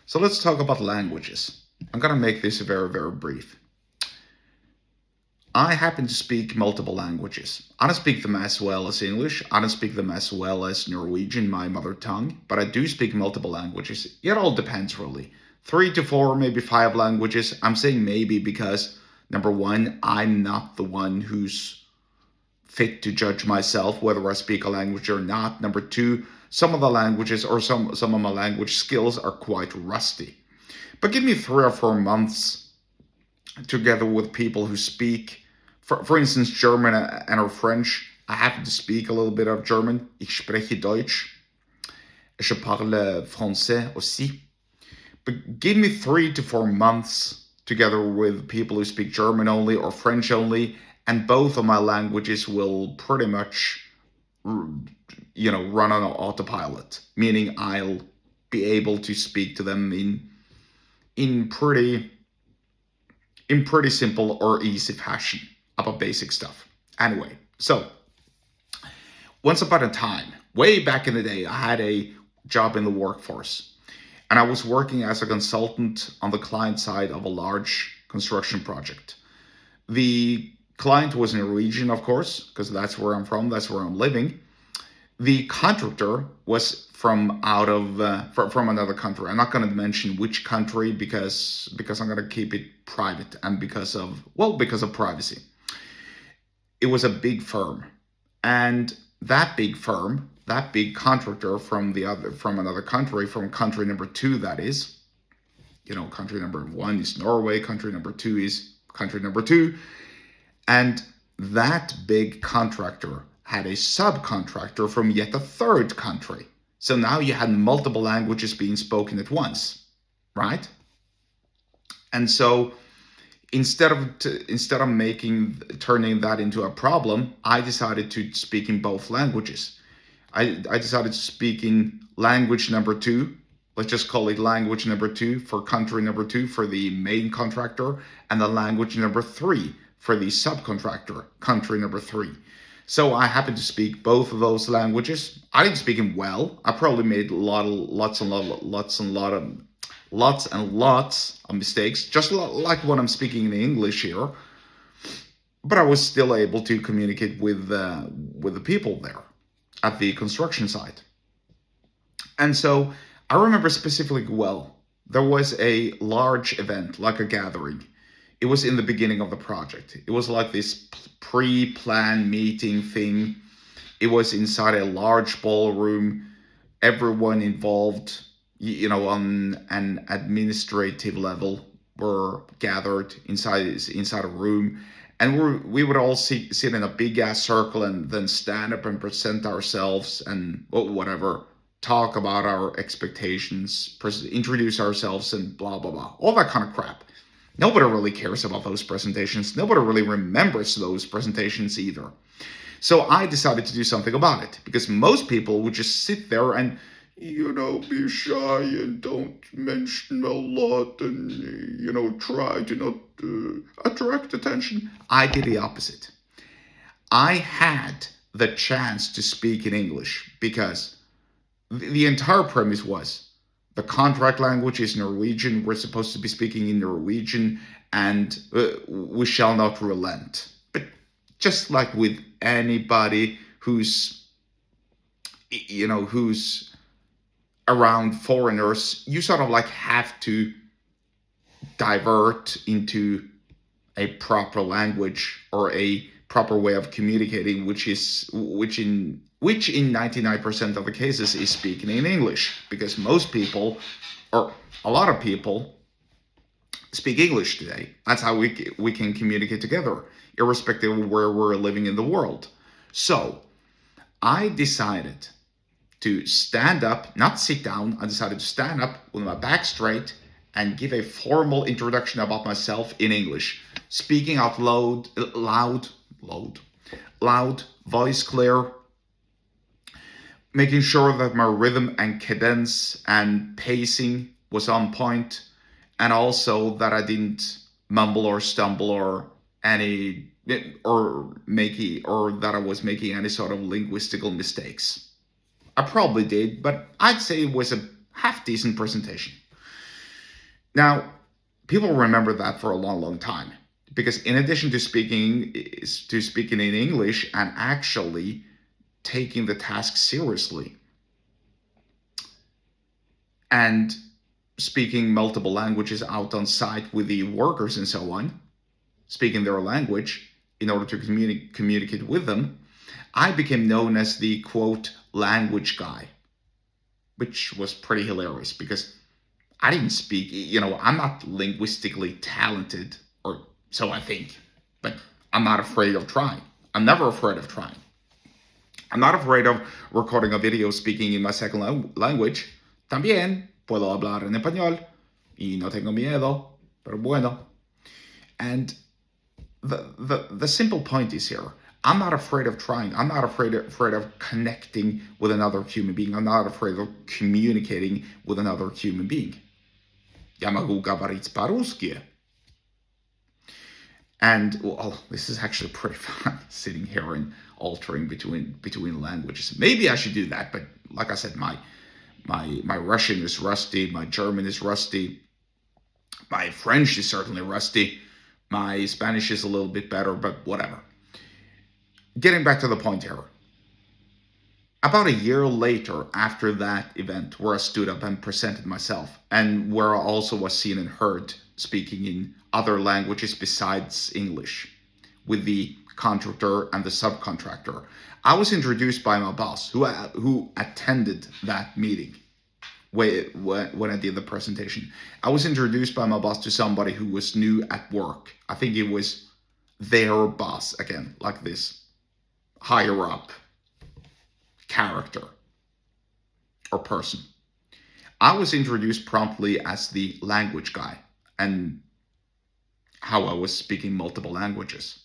So let's talk about languages. I'm going to make this very, very brief. I happen to speak multiple languages. I don't speak them as well as English. I don't speak them as well as Norwegian, my mother tongue, but I do speak multiple languages. It all depends, really. 3 to 4, maybe 5 languages. I'm saying maybe because, number one, I'm not the one who's fit to judge myself whether I speak a language or not. Number two, some of the languages or some of my language skills are quite rusty. But give me 3 or 4 months together with people who speak, for instance, German and or French. I happen to speak a little bit of German. Ich spreche Deutsch. Je parle français aussi. But give me 3 to 4 months together with people who speak German only or French only, and both of my languages will pretty much, run on autopilot. Meaning I'll be able to speak to them in pretty simple or easy fashion about basic stuff. Anyway, so once upon a time, way back in the day, I had a job in the workforce. And I was working as a consultant on the client side of a large construction project. The client was in a region, of course, because that's where I'm from, that's where I'm living. The contractor was from from another country. I'm not going to mention which country because I'm going to keep it private and because of privacy. It was a big firm, and that big contractor from another country, from country number 2, that is, country number 1 is Norway, country number 2 is country number 2, and that big contractor had a subcontractor from yet a third country. So now you had multiple languages being spoken at once, right? And so instead of turning that into a problem, I decided to speak in both languages. I decided to speak in language number 2. Let's just call it language number 2 for country number 2 for the main contractor, and the language number 3 for the subcontractor, country number 3. So I happened to speak both of those languages. I didn't speak them well. I probably made lots and lots of mistakes, just like when I'm speaking in English here. But I was still able to communicate with the people there at the construction site. And so I remember specifically well, there was a large event, like a gathering. It was in the beginning of the project. It was like this pre-planned meeting thing. It was inside a large ballroom. Everyone involved, on an administrative level, were gathered inside a room. And we would all sit in a big ass circle and then stand up and present ourselves and whatever, talk about our expectations, introduce ourselves and blah, blah, blah. All that kind of crap. Nobody really cares about those presentations. Nobody really remembers those presentations either. So I decided to do something about it, because most people would just sit there and, be shy and don't mention a lot and, try to not attract attention. I did the opposite. I had the chance to speak in English because the entire premise was the contract language is Norwegian. We're supposed to be speaking in Norwegian, and we shall not relent. But just like with anybody who's around foreigners, you sort of like have to divert into a proper language or a proper way of communicating, which in 99% of the cases is speaking in English, because most people, or a lot of people, speak English today. That's how we can communicate together, irrespective of where we're living in the world. So I decided to stand up, not sit down. I decided to stand up with my back straight and give a formal introduction about myself in English, speaking out loud, voice clear, making sure that my rhythm and cadence and pacing was on point, and also that I didn't mumble or stumble or that I was making any sort of linguistical mistakes. I probably did, but I'd say it was a half decent presentation. Now, people remember that for a long, long time, because in addition to speaking in English and actually taking the task seriously and speaking multiple languages out on site with the workers and so on, speaking their language in order to communicate with them, I became known as the quote language guy, which was pretty hilarious because I didn't speak, I'm not linguistically talented, or so I think, but I'm not afraid of trying. I'm never afraid of trying. I'm not afraid of recording a video speaking in my second language. También puedo hablar en español y no tengo miedo, pero bueno. And the simple point is here, I'm not afraid of trying. I'm not afraid of connecting with another human being. I'm not afraid of communicating with another human being. Я могу говорить по-русски. And well, this is actually pretty fun, sitting here and altering between languages. Maybe I should do that, but like I said, my Russian is rusty, my German is rusty, my French is certainly rusty, my Spanish is a little bit better, but whatever. Getting back to the point here. About a year later, after that event where I stood up and presented myself, and where I also was seen and heard speaking in other languages besides English, with the contractor and the subcontractor, I was introduced by my boss, who attended that meeting when I did the presentation. I was introduced by my boss to somebody who was new at work. I think it was their boss, again, like this higher up character or person. I was introduced promptly as the language guy and how I was speaking multiple languages.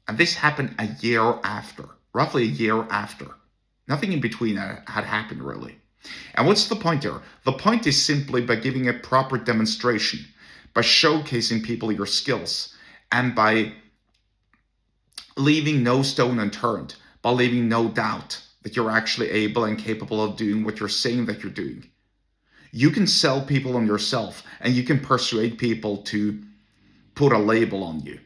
And this happened a year after, roughly a year after. Nothing in between had happened really. And what's the point here? The point is simply by giving a proper demonstration, by showcasing people your skills, and by leaving no stone unturned, by leaving no doubt that you're actually able and capable of doing what you're saying that you're doing. You can sell people on yourself, and you can persuade people to put a label on you.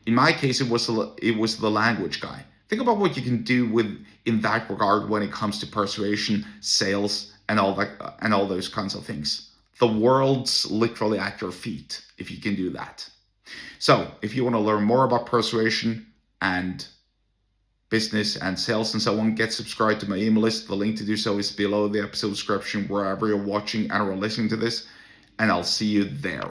In my case, it was the language guy. Think about what you can do in that regard when it comes to persuasion, sales, and all those kinds of things. The world's literally at your feet if you can do that. So, if you want to learn more about persuasion and business and sales and so on, get subscribed to my email list. The link to do so is below the episode description wherever you're watching and or listening to this, and I'll see you there.